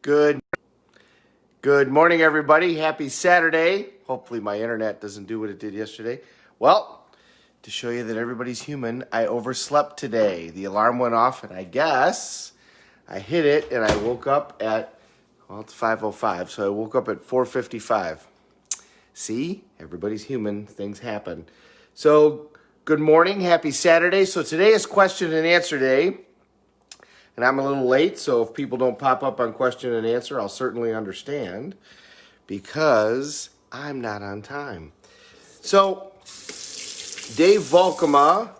Good good morning, everybody. Happy Saturday. Hopefully my internet doesn't do what it did yesterday. Well, to show you that everybody's human, I overslept today. The alarm went off and I guess I hit it and I woke up at, well, it's 5:05, so I woke up at 4:55. See, everybody's human. Things happen. So, good morning. Happy Saturday. So today is question and answer day. And I'm a little late, so if people don't pop up on question and answer, I'll certainly understand because I'm not on time. So, Dave Volkema,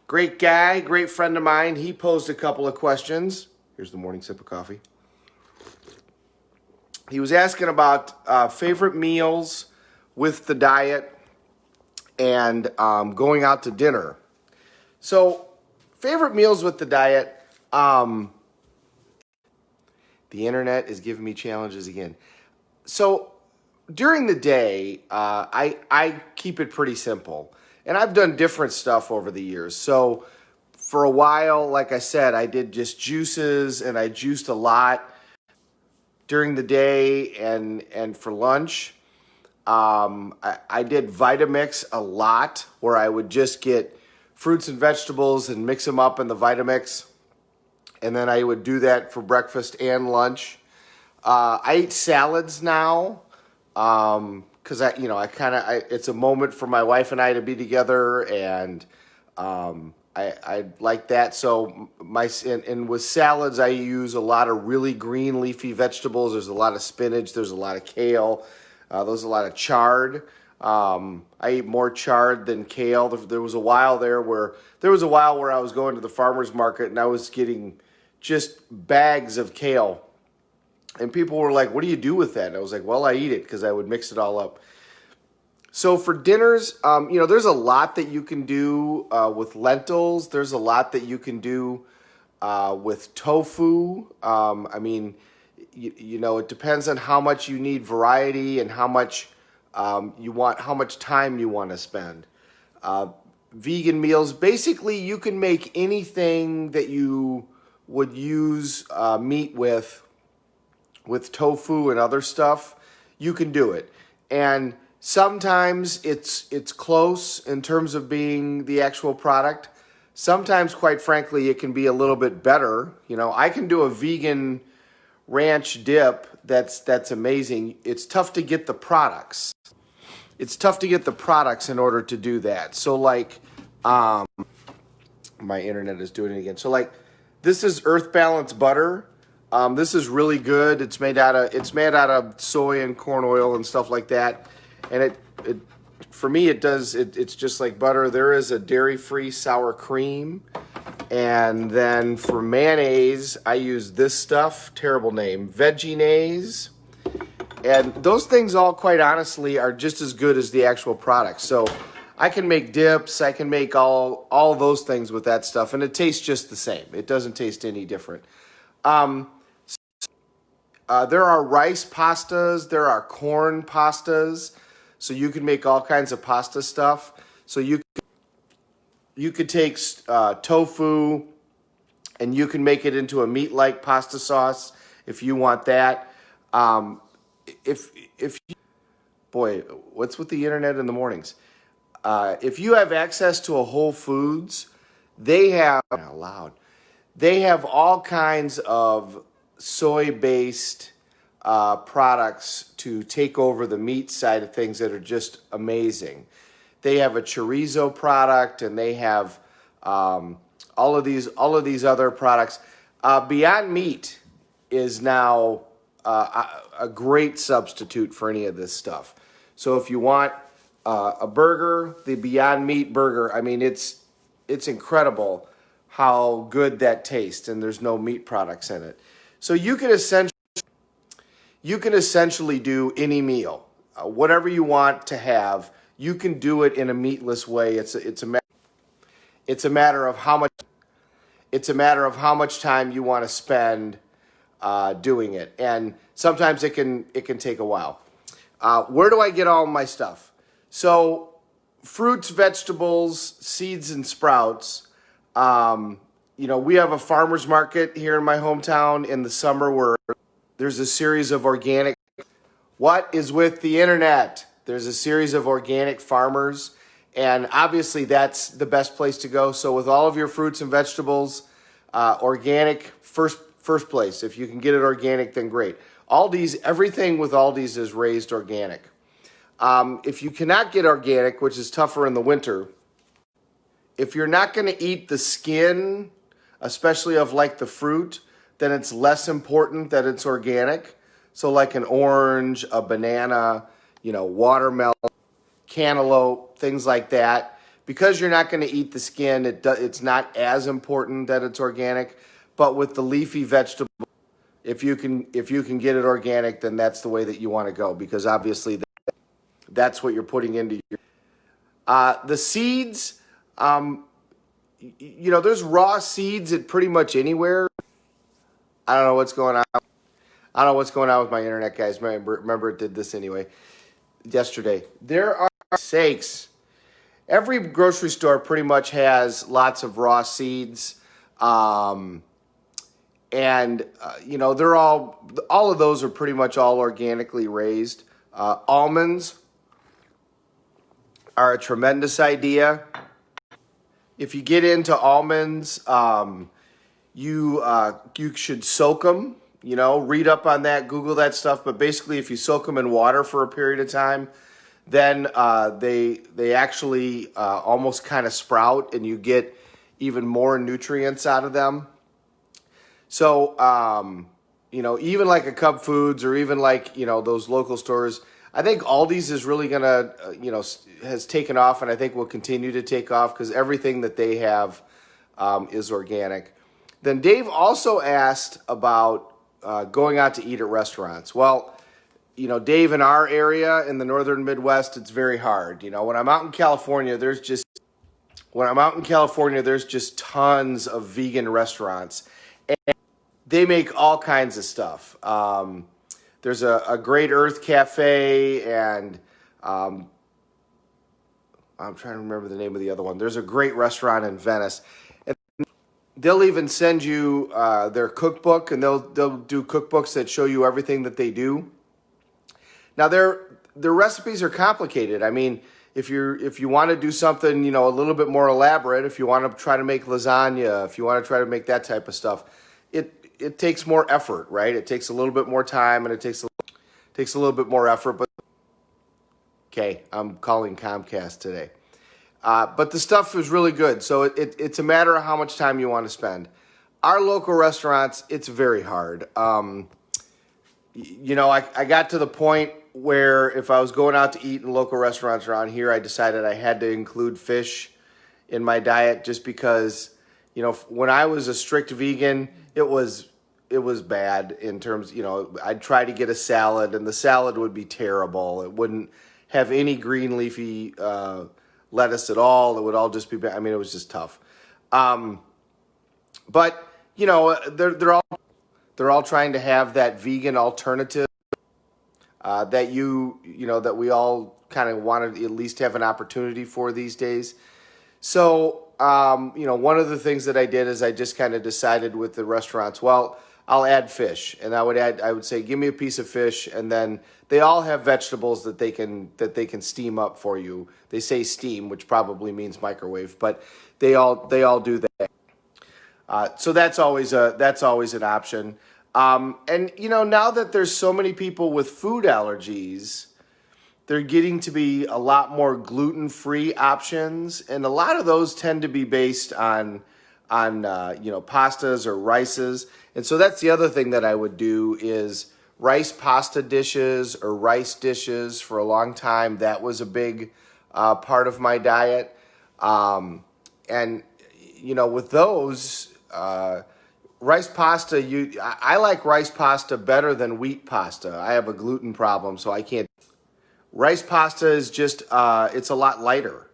great guy, great friend of mine, he posed a couple of questions. Here's the morning sip of coffee. He was asking about favorite meals with the diet and going out to dinner. So, favorite meals with the diet. The internet is giving me challenges again. So during the day, I keep it pretty simple. And I've done different stuff over the years. So for a while, like I said, I did just juices and I juiced a lot during the day and for lunch. I did Vitamix a lot where I would just get fruits and vegetables and mix them up in the Vitamix. And then I would do that for breakfast and lunch. I eat salads now because it's a moment for my wife and I to be together, and I like that. So and with salads, I use a lot of really green leafy vegetables. There's a lot of spinach. There's a lot of kale. There's a lot of chard. I eat more chard than kale. There was a while where I was going to the farmer's market and I was getting just bags of kale. And people were like, "What do you do with that?" And I was like, "Well, I eat it," because I would mix it all up. So for dinners, there's a lot that you can do with lentils. There's a lot that you can do with tofu. It depends on how much you need variety and how much how much time you want to spend. Vegan meals, basically you can make anything that you would use meat with tofu and other stuff. You can do it. And sometimes it's close in terms of being the actual product. Sometimes, quite frankly, it can be a little bit better. I can do a vegan ranch dip that's amazing. It's tough to get the products. It's tough to get the products in order to do that. So my internet is doing it again. So this is Earth Balance butter. This is really good. It's made out of soy and corn oil and stuff like that. And it's just like butter. There is a dairy-free sour cream. And then for mayonnaise, I use this stuff, terrible name, Veggie-naise. And those things all, quite honestly, are just as good as the actual product. So I can make dips, I can make all those things with that stuff, and it tastes just the same. It doesn't taste any different. There are rice pastas, there are corn pastas, so you can make all kinds of pasta stuff. So you could take tofu and you can make it into a meat-like pasta sauce if you want that. What's with the internet in the mornings? If you have access to a Whole Foods, they have all kinds of soy-based products to take over the meat side of things that are just amazing. They have a chorizo product, and they have all of these other products. Beyond Meat is now a great substitute for any of this stuff. So if you want a burger, the Beyond Meat burger, it's incredible how good that tastes, and there's no meat products in it. So you can essentially do any meal, whatever you want to have. You can do it in a meatless way. It's a matter of how much time you want to spend doing it, and sometimes it can take a while. Where do I get all my stuff? So fruits, vegetables, seeds, and sprouts. we have a farmer's market here in my hometown in the summer where there's a series of organic. What is with the internet? There's a series of organic farmers, and obviously that's the best place to go. So with all of your fruits and vegetables, organic first place. If you can get it organic, then great. Aldi's, everything with Aldi's is raised organic. If you cannot get organic, which is tougher in the winter, if you're not going to eat the skin, especially of like the fruit, then it's less important that it's organic. So like an orange, a banana, watermelon, cantaloupe, things like that. Because you're not going to eat the skin, it's not as important that it's organic. But with the leafy vegetable, if you can get it organic, then that's the way that you want to go, because obviously that's what you're putting into your. The seeds, there's raw seeds at pretty much anywhere. I don't know what's going on. I don't know what's going on with my internet, guys. Remember, it did this anyway yesterday. There are sakes. Every grocery store pretty much has lots of raw seeds. They're all of those are pretty much all organically raised. Almonds are a tremendous idea. If you get into almonds, you should soak them. Read up on that, Google that stuff. But basically, if you soak them in water for a period of time, then they actually almost kind of sprout, and you get even more nutrients out of them. So, even like a Cub Foods or even like, those local stores, I think Aldi's is really going to, has taken off, and I think will continue to take off because everything that they have is organic. Then Dave also asked about going out to eat at restaurants. Well, Dave, in our area in the northern Midwest, it's very hard. When I'm out in California, there's just tons of vegan restaurants, and they make all kinds of stuff. There's a Great Earth Cafe, and I'm trying to remember the name of the other one. There's a great restaurant in Venice. And they'll even send you their cookbook, and they'll do cookbooks that show you everything that they do. Now their recipes are complicated. I mean, if you want to do something, a little bit more elaborate, if you want to try to make lasagna, if you want to try to make that type of stuff, it takes more effort, right? It takes a little bit more time, and it takes a little bit more effort. But okay, I'm calling Comcast today. But the stuff is really good. So it's a matter of how much time you want to spend. Our local restaurants, it's very hard. I got to the point where if I was going out to eat in local restaurants around here, I decided I had to include fish in my diet just because, when I was a strict vegan, it was bad in terms, I'd try to get a salad, and the salad would be terrible. It wouldn't have any green leafy lettuce at all. It would all just be bad. I mean, it was just tough. But they're all trying to have that vegan alternative that that we all kind of want to at least have an opportunity for these days. So one of the things that I did is I just kind of decided with the restaurants, well, I'll add fish, and I would say, give me a piece of fish, and then they all have vegetables that they can steam up for you. They say steam, which probably means microwave, but they all do that. So that's always an option. And now that there's so many people with food allergies, they're getting to be a lot more gluten-free options, and a lot of those tend to be based on pastas or rices. And so that's the other thing that I would do is rice pasta dishes or rice dishes. For a long time, that was a big part of my diet. With those, rice pasta, I like rice pasta better than wheat pasta. I have a gluten problem, so I can't. Rice pasta is just, it's a lot lighter.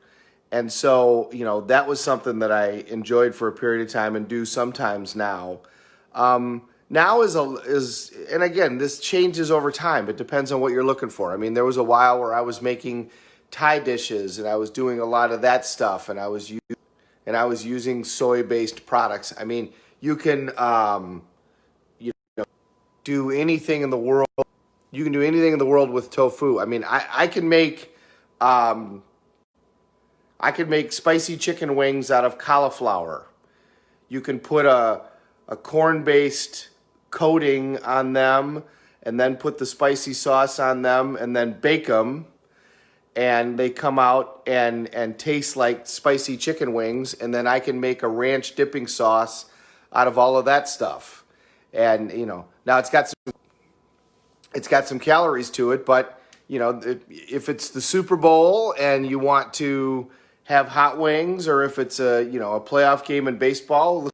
And so, that was something that I enjoyed for a period of time and do sometimes now. Now and again, this changes over time. It depends on what you're looking for. I mean, there was a while where I was making Thai dishes, and I was doing a lot of that stuff, and I was and I was using soy-based products. I mean, you can do anything in the world. You can do anything in the world with tofu. I mean, um, I could make spicy chicken wings out of cauliflower. You can put a corn-based coating on them and then put the spicy sauce on them and then bake them. And they come out and taste like spicy chicken wings. And then I can make a ranch dipping sauce out of all of that stuff. And, now it's got some calories to it, but, if it's the Super Bowl and you want to have hot wings, or if it's a playoff game in baseball,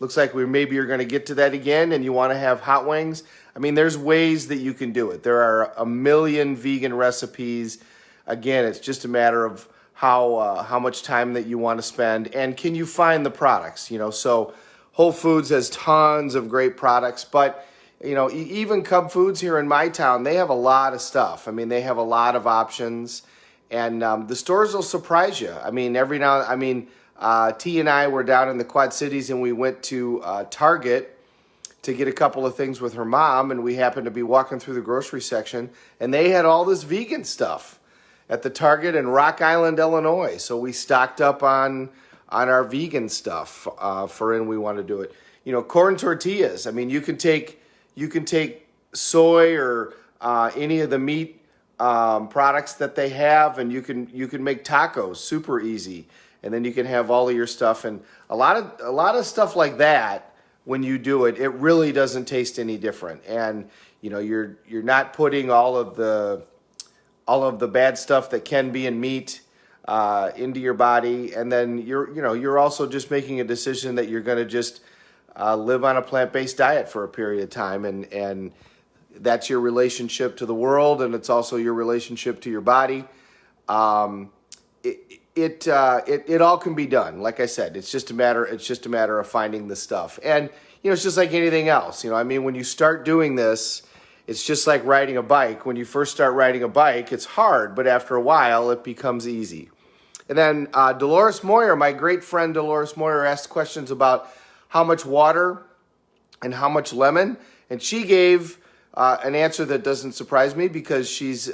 looks like maybe you're going to get to that again and you want to have hot wings. I mean, there's ways that you can do it. There are a million vegan recipes. Again, it's just a matter of how much time that you want to spend, and can you find the products. So Whole Foods has tons of great products, but even Cub Foods here in my town, they have a lot of stuff. I mean, they have a lot of options, and the stores will surprise you. I mean, T and I were down in the Quad Cities, and we went to Target to get a couple of things with her mom, and we happened to be walking through the grocery section, and they had all this vegan stuff at the Target in Rock Island, Illinois. So we stocked up on our vegan stuff for when we want to do it. Corn tortillas. I mean, you can take soy or any of the meat products that they have, and you can make tacos super easy. And then you can have all of your stuff, and a lot of stuff like that. When you do it, it really doesn't taste any different, and you're not putting all of the bad stuff that can be in meat into your body, and then you're also just making a decision that you're going to just live on a plant-based diet for a period of time, and that's your relationship to the world, and it's also your relationship to your body. It all can be done. Like I said, it's just a matter of finding the stuff. And it's just like anything else. I mean, when you start doing this, it's just like riding a bike. When you first start riding a bike, it's hard, but after a while, it becomes easy. And then Dolores Moyer, my great friend Dolores Moyer, asked questions about how much water and how much lemon, and she gave an answer that doesn't surprise me, because she's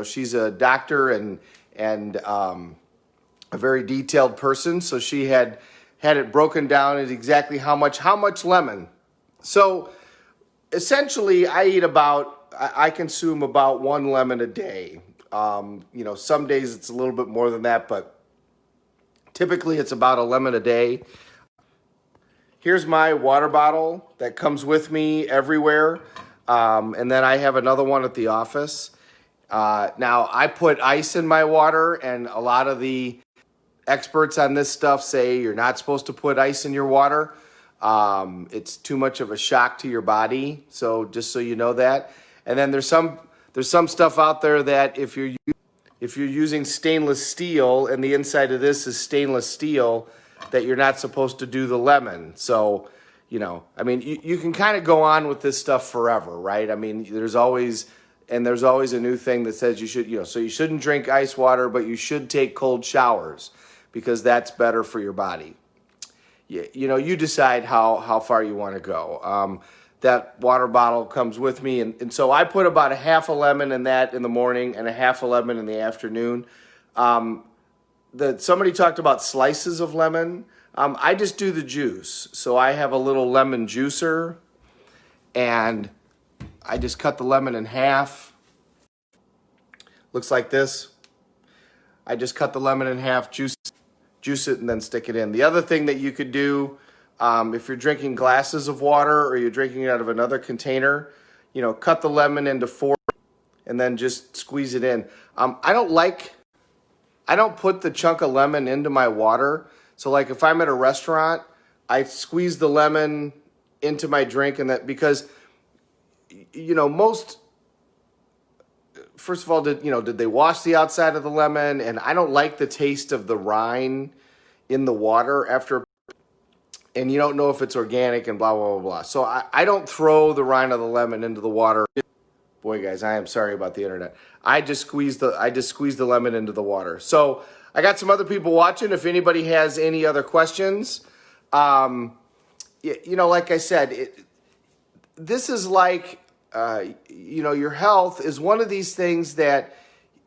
she's a doctor and a very detailed person. So she had it broken down as exactly how much lemon. So essentially, I consume about 1 lemon a day. Some days it's a little bit more than that, but typically it's about a lemon a day. Here's my water bottle that comes with me everywhere. And then I have another one at the office. Now, I put ice in my water, and a lot of the experts on this stuff say you're not supposed to put ice in your water. It's too much of a shock to your body, so just so you know that. And then there's some stuff out there that if you're using stainless steel, and the inside of this is stainless steel, that you're not supposed to do the lemon. So, I mean, you can kind of go on with this stuff forever, right? I mean, there's always a new thing that says you should, so you shouldn't drink ice water, but you should take cold showers, because that's better for your body. You decide how far you want to go. That water bottle comes with me, and so I put about a half a lemon in that in the morning and a half a lemon in the afternoon. Somebody talked about slices of lemon. I just do the juice. So I have a little lemon juicer, and I just cut the lemon in half. Looks like this. I just cut the lemon in half, juice it, and then stick it in. The other thing that you could do, if you're drinking glasses of water or you're drinking it out of another container, cut the lemon into 4 and then just squeeze it in. I don't put the chunk of lemon into my water. So like if I'm at a restaurant, I squeeze the lemon into my drink, and that, because first of all, did they wash the outside of the lemon? And I don't like the taste of the rind in the water after, and you don't know if it's organic and blah, blah, blah, blah. So I don't throw the rind of the lemon into the water. Boy, guys, I am sorry about the internet. I just squeeze the lemon into the water. So I got some other people watching. If anybody has any other questions, like I said, this is like, your health is one of these things that,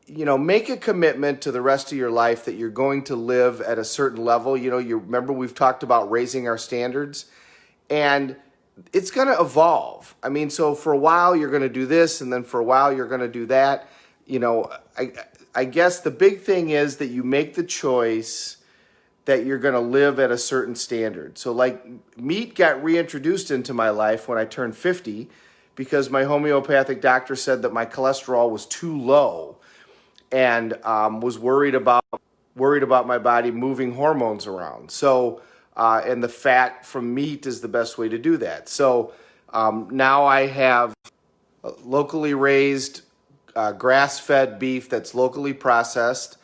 make a commitment to the rest of your life that you're going to live at a certain level. You remember we've talked about raising our standards, and it's going to evolve. I mean, so for a while you're going to do this, and then for a while you're going to do that. I guess the big thing is that you make the choice that you're going to live at a certain standard. So like meat got reintroduced into my life when I turned 50 because my homeopathic doctor said that my cholesterol was too low and was worried about my body moving hormones around. So and the fat from meat is the best way to do that. So now I have locally raised grass-fed beef that's locally processed,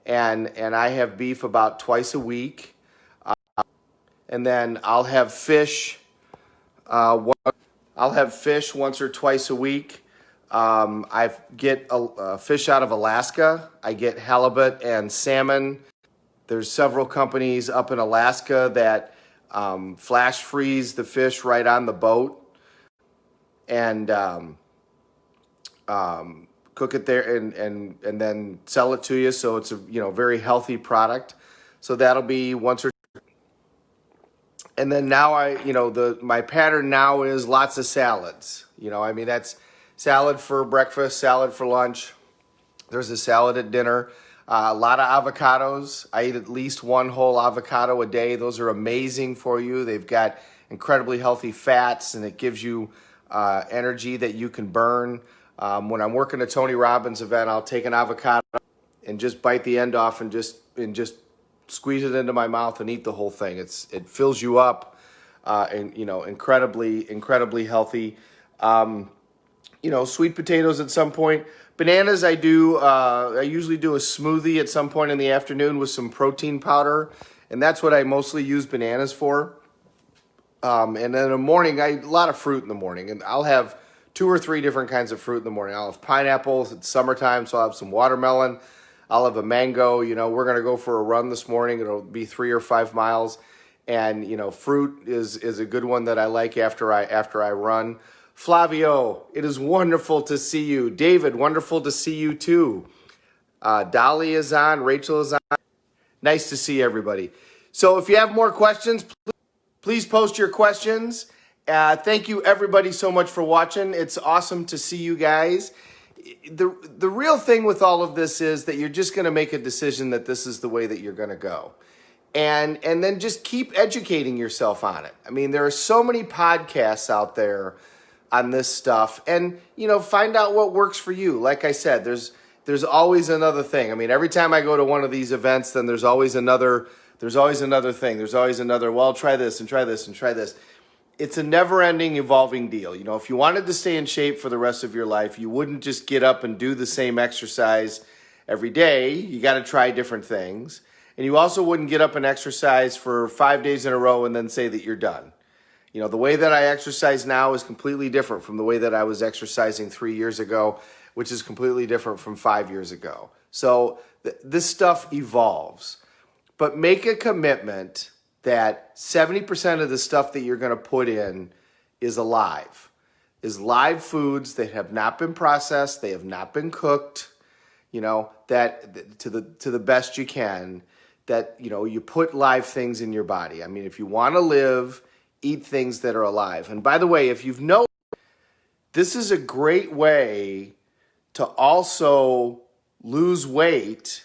and I have beef about twice a week, and then I'll have fish. I'll have fish once or twice a week. I get fish out of Alaska. I get halibut and salmon. There's several companies up in Alaska that flash freeze the fish right on the boat and cook it there and then sell it to you. So it's a very healthy product. So that'll be once or. And then now my pattern now is lots of salads. That's salad for breakfast, salad for lunch. There's a salad at dinner. A lot of avocados. I eat at least one whole avocado a day. Those are amazing for you. They've got incredibly healthy fats, and it gives you energy that you can burn. When I'm working a Tony Robbins event, I'll take an avocado and just bite the end off and just squeeze it into my mouth and eat the whole thing. It fills you up, and incredibly healthy. Sweet potatoes at some point. Bananas, I usually do a smoothie at some point in the afternoon with some protein powder, and that's what I mostly use bananas for. And then in the morning, I eat a lot of fruit in the morning, and I'll have 2 or 3 different kinds of fruit in the morning. I'll have pineapples. It's summertime, so I'll have some watermelon. I'll have a mango. We're going to go for a run this morning. It'll be 3 or 5 miles. And, fruit is a good one that I like after I run. Flavio, it is wonderful to see you. David, wonderful to see you too. Dolly is on. Rachel is on. Nice to see everybody. So if you have more questions, please post your questions. Thank you everybody so much for watching. It's awesome to see you guys. The real thing with all of this is that you're just going to make a decision that this is the way that you're going to go. And then just keep educating yourself on it. I mean, there are so many podcasts out there on this stuff, and find out what works for you. Like I said, there's always another thing. I mean, every time I go to one of these events, then there's always another thing. There's always another, well, try this and try this and try this. It's a never-ending, evolving deal. If you wanted to stay in shape for the rest of your life, you wouldn't just get up and do the same exercise every day. You got to try different things. And you also wouldn't get up and exercise for 5 days in a row and then say that you're done. The way that I exercise now is completely different from the way that I was exercising 3 years ago, which is completely different from 5 years ago. So this stuff evolves. But make a commitment that 70% of the stuff that you're going to put in is live foods that have not been processed, they have not been cooked, that to the best you can, that you put live things in your body. I mean, if you want to live, eat things that are alive. And by the way, if you've noticed, this is a great way to also lose weight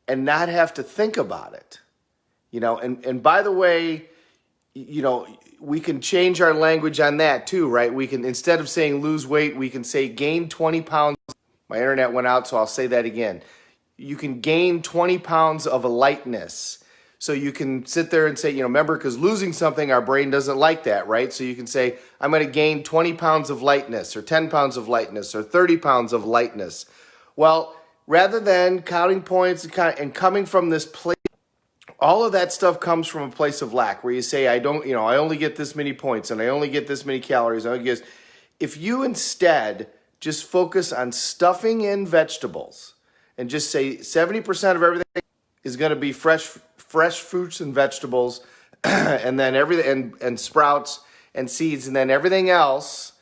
and not have to think about it. And by the way, we can change our language on that too, right? We can, instead of saying lose weight, we can say gain 20 pounds. My internet went out, so I'll say that again. You can gain 20 pounds of a lightness. So you can sit there and say, remember, because losing something, our brain doesn't like that, right? So you can say, I'm going to gain 20 pounds of lightness, or 10 pounds of lightness, or 30 pounds of lightness. Well, rather than counting points and coming from this place, all of that stuff comes from a place of lack, where you say, I only get this many points, and I only get this many calories. If you instead just focus on stuffing in vegetables and just say 70% of everything is going to be fresh fruits and vegetables, and then everything and sprouts and seeds, and then everything else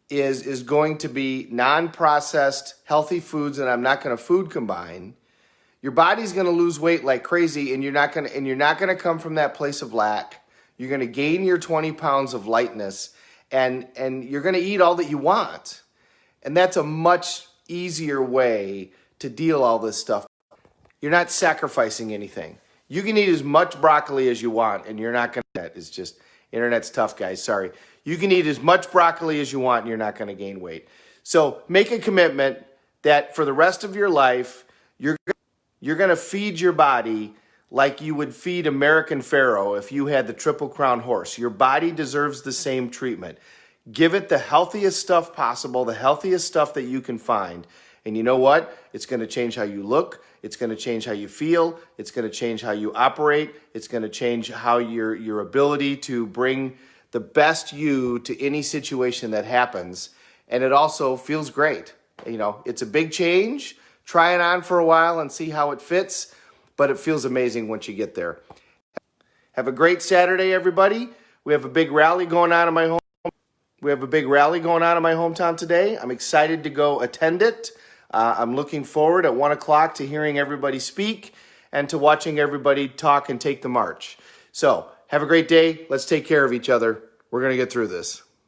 is going to be non-processed healthy foods, and I'm not going to food combine. Your body's going to lose weight like crazy, and you're not going to come from that place of lack. You're going to gain your 20 pounds of lightness, and you're going to eat all that you want. And that's a much easier way to deal all this stuff. You're not sacrificing anything. You can eat as much broccoli as you want, and you're not going to. It's just, internet's tough, guys. Sorry. You can eat as much broccoli as you want, and you're not going to gain weight. So make a commitment that for the rest of your life, you're going to feed your body like you would feed American Pharaoh if you had the Triple Crown horse. Your body deserves the same treatment. Give it the healthiest stuff possible, the healthiest stuff that you can find. And you know what? It's going to change how you look. It's going to change how you feel. It's going to change how you operate. It's going to change how your ability to bring the best you to any situation that happens. And it also feels great. You know, it's a big change. Try it on for a while and see how it fits, but it feels amazing once you get there. Have a great Saturday, everybody. We have a big rally going on in my home. We have a big rally going on in my hometown today. I'm excited to go attend it. I'm looking forward at 1 o'clock to hearing everybody speak and to watching everybody talk and take the march. So have a great day. Let's take care of each other. We're going to get through this.